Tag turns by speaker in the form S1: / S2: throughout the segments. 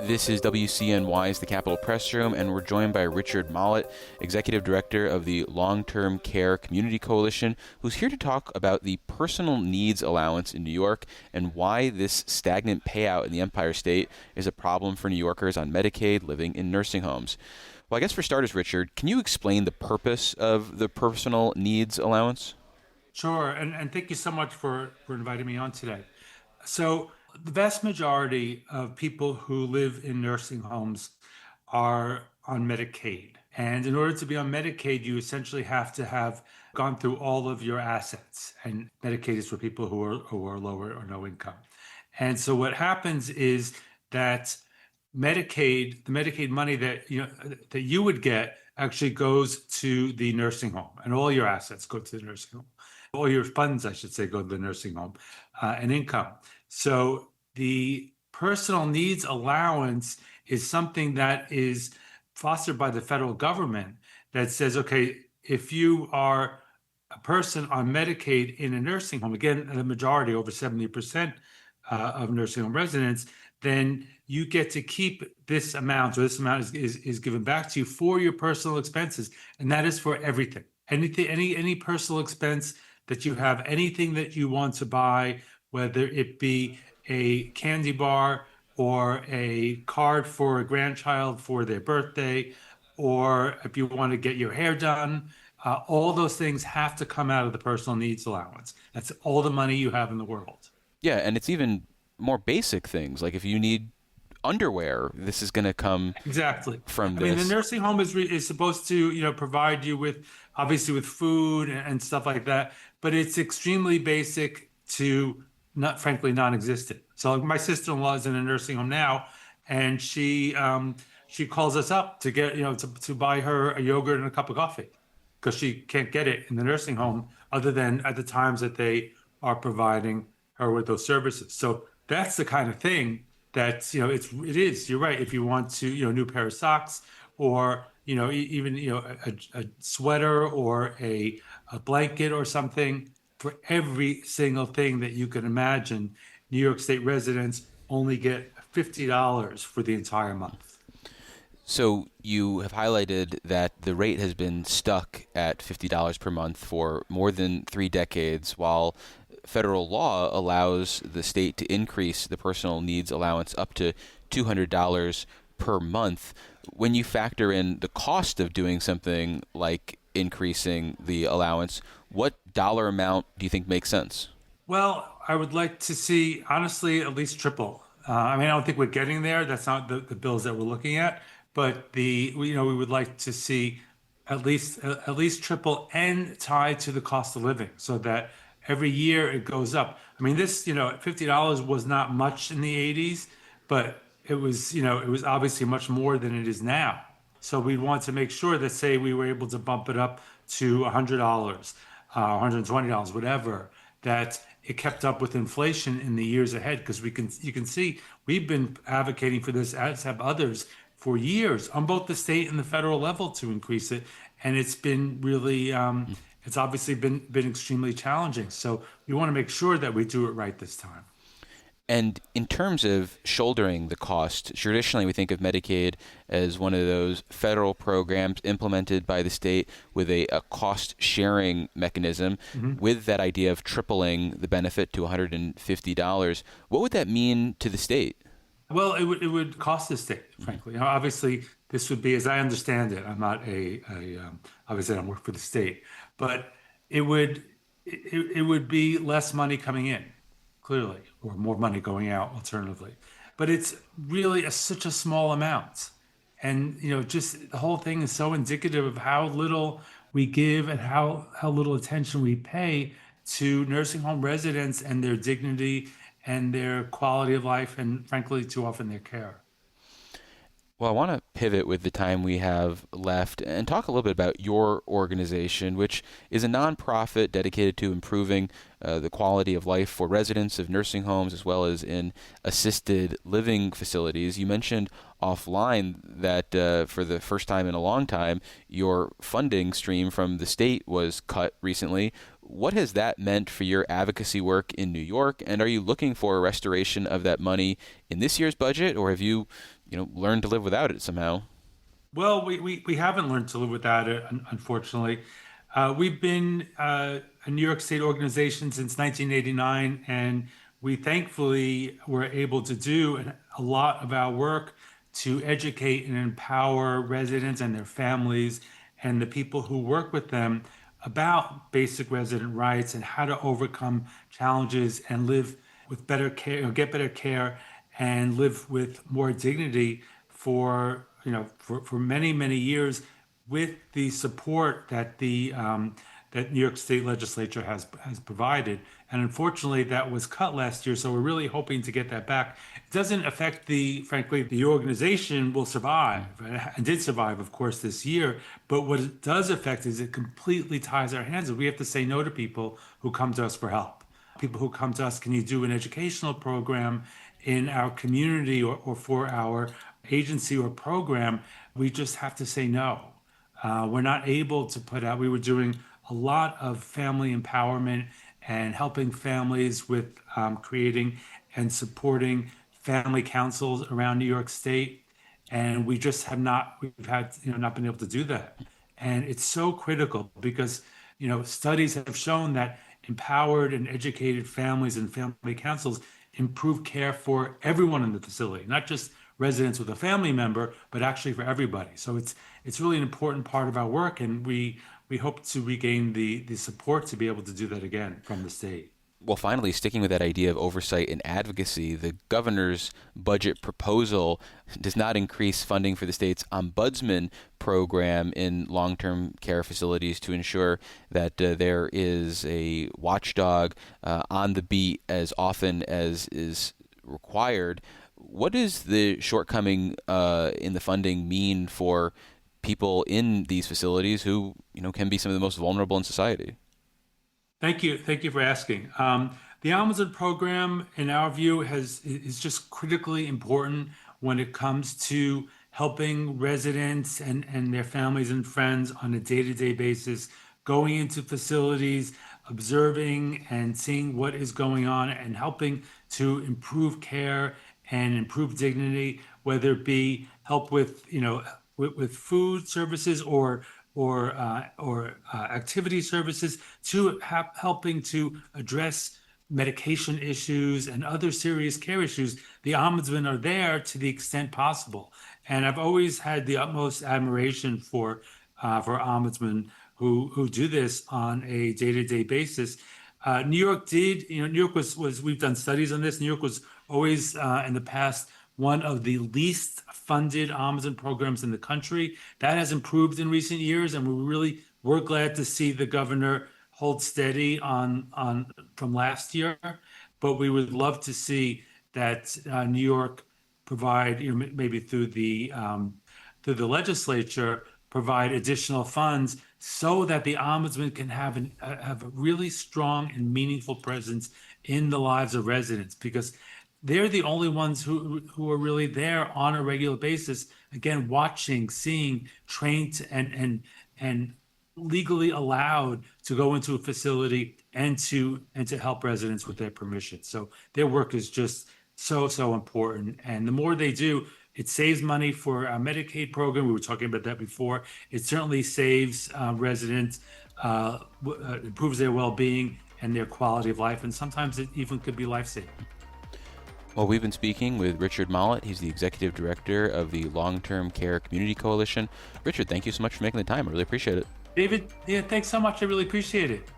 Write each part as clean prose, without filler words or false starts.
S1: This is WCNY's The Capitol Press Room, and we're joined by Richard Mollot, Executive Director of the Long-Term Care Community Coalition, who's here to talk about the personal needs allowance in New York and why this stagnant payout in the Empire State is a problem for New Yorkers on Medicaid living in nursing homes. Well, I guess for starters, Richard, can you explain the purpose of the personal needs allowance?
S2: Sure, and thank you so much for inviting me on today. So the vast majority of people who live in nursing homes are on Medicaid. And in order to be on Medicaid, you essentially have to have gone through all of your assets. And Medicaid is for people who are lower or no income. And so what happens is that the Medicaid money that you would get actually goes to the nursing home, and all your assets go to the nursing home. All your funds, I should say, go to the nursing home and income. So the personal needs allowance is something that is fostered by the federal government that says, okay, if you are a person on Medicaid in a nursing home, again, the majority, over 70% of nursing home residents, then you get to keep this amount, or this amount is given back to you for your personal expenses. And that is for everything. Anything, any personal expense that you have, anything that you want to buy, whether it be a candy bar or a card for a grandchild for their birthday, or if you want to get your hair done, all those things have to come out of the personal needs allowance. That's all the money you have in the world.
S1: Yeah, and it's even more basic things, like if you need underwear, this is going to come
S2: exactly
S1: from
S2: this.
S1: I
S2: mean, the nursing home is supposed to, provide you with, obviously, with food and stuff like that, but it's extremely basic to frankly non-existent. So my sister-in-law is in a nursing home now, and she calls us up to get, to buy her a yogurt and a cup of coffee, because she can't get it in the nursing home other than at the times that they are providing her with those services. So that's the kind of thing that, it is, you're right. If you want to, a new pair of socks, or, even, a sweater or a blanket or something, for every single thing that you can imagine, New York State residents only get $50 for the entire month.
S1: So you have highlighted that the rate has been stuck at $50 per month for more than 3 decades, while federal law allows the state to increase the personal needs allowance up to $200 per month. When you factor in the cost of doing something like increasing the allowance, what dollar amount do you think makes sense?
S2: Well, I would like to see, honestly, at least triple. I don't think we're getting there. That's not the bills that we're looking at. But we would like to see at least triple, and tied to the cost of living, so that every year it goes up. I mean, this, $50 was not much in the 80s, but it was obviously much more than it is now. So we want to make sure that, say, we were able to bump it up to $100, $120, whatever, that it kept up with inflation in the years ahead. Because you can see we've been advocating for this, as have others, for years on both the state and the federal level, to increase it, and it's been really it's obviously been extremely challenging. So we want to make sure that we do it right this time.
S1: And in terms of shouldering the cost, traditionally we think of Medicaid as one of those federal programs implemented by the state with a cost-sharing mechanism, with that idea of tripling the benefit to $150. What would that mean to the state?
S2: Well, it would cost the state, frankly. Obviously, this would be, as I understand it, I'm not obviously I don't work for the state, but it would be less money coming in, clearly, or more money going out, alternatively. But it's really such a small amount. And, just the whole thing is so indicative of how little we give and how little attention we pay to nursing home residents and their dignity and their quality of life, and frankly, too often their care.
S1: Well, I want to pivot with the time we have left and talk a little bit about your organization, which is a nonprofit dedicated to improving the quality of life for residents of nursing homes as well as in assisted living facilities. You mentioned offline that for the first time in a long time, your funding stream from the state was cut recently. What has that meant for your advocacy work in New York? And are you looking for a restoration of that money in this year's budget, or have you learn to live without it somehow.
S2: Well, we haven't learned to live without it, unfortunately. We've been a New York State organization since 1989, and we thankfully were able to do a lot of our work to educate and empower residents and their families and the people who work with them about basic resident rights and how to overcome challenges and live with better care, get better care, and live with more dignity for many years with the support that that New York State Legislature has provided. And unfortunately, that was cut last year. So we're really hoping to get that back. It doesn't affect frankly, the organization will survive and did survive, of course, this year. But what it does affect is it completely ties our hands. We have to say no to people who come to us for help. People who come to us, can you do an educational program in our community or for our agency or program? We just have to say no. We're not able to put out, we were doing a lot of family empowerment and helping families with creating and supporting family councils around New York State. And we just have not, we've had, not been able to do that. And it's so critical because, studies have shown that empowered and educated families and family councils improve care for everyone in the facility, not just residents with a family member, but actually for everybody. So it's really an important part of our work, and we hope to regain the support to be able to do that again from the state.
S1: Well, finally, sticking with that idea of oversight and advocacy, the governor's budget proposal does not increase funding for the state's ombudsman program in long-term care facilities to ensure that there is a watchdog on the beat as often as is required. What does the shortcoming in the funding mean for people in these facilities who, can be some of the most vulnerable in society?
S2: Thank you. Thank you for asking. The Ombudsman program, in our view, is just critically important when it comes to helping residents and their families and friends on a day-to-day basis, going into facilities, observing and seeing what is going on, and helping to improve care and improve dignity, whether it be help with with food services or activity services, to helping to address medication issues and other serious care issues. The ombudsmen are there to the extent possible, and I've always had the utmost admiration for ombudsmen who do this on a day-to-day basis. New York did, New York was we've done studies on this. New York was always in the past one of the least funded ombudsman programs in the country. That has improved in recent years, and we're glad to see the governor hold steady on from last year. But we would love to see that New York provide, maybe through the legislature, provide additional funds so that the ombudsman can have a really strong and meaningful presence in the lives of residents, because they're the only ones who are really there on a regular basis, again, watching, seeing, trained and legally allowed to go into a facility and to help residents with their permission. So their work is just so important. And the more they do, it saves money for our Medicaid program. We were talking about that before. It certainly saves residents, improves their well-being and their quality of life, and sometimes it even could be life-saving.
S1: Well, we've been speaking with Richard Mollot. He's the Executive Director of the Long-Term Care Community Coalition. Richard, thank you so much for making the time. I really appreciate it.
S2: David, thanks so much. I really appreciate it.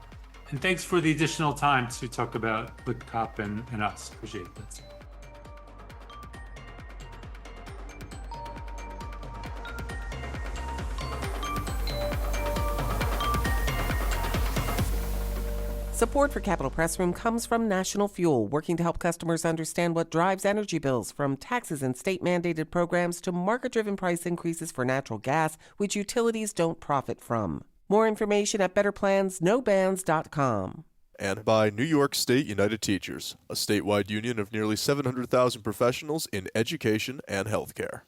S2: And thanks for the additional time to talk about WICOP and us. Appreciate it.
S3: Support for Capital Press Room comes from National Fuel, working to help customers understand what drives energy bills, from taxes and state-mandated programs to market-driven price increases for natural gas, which utilities don't profit from. More information at betterplansnobands.com.
S4: And by New York State United Teachers, a statewide union of nearly 700,000 professionals in education and healthcare.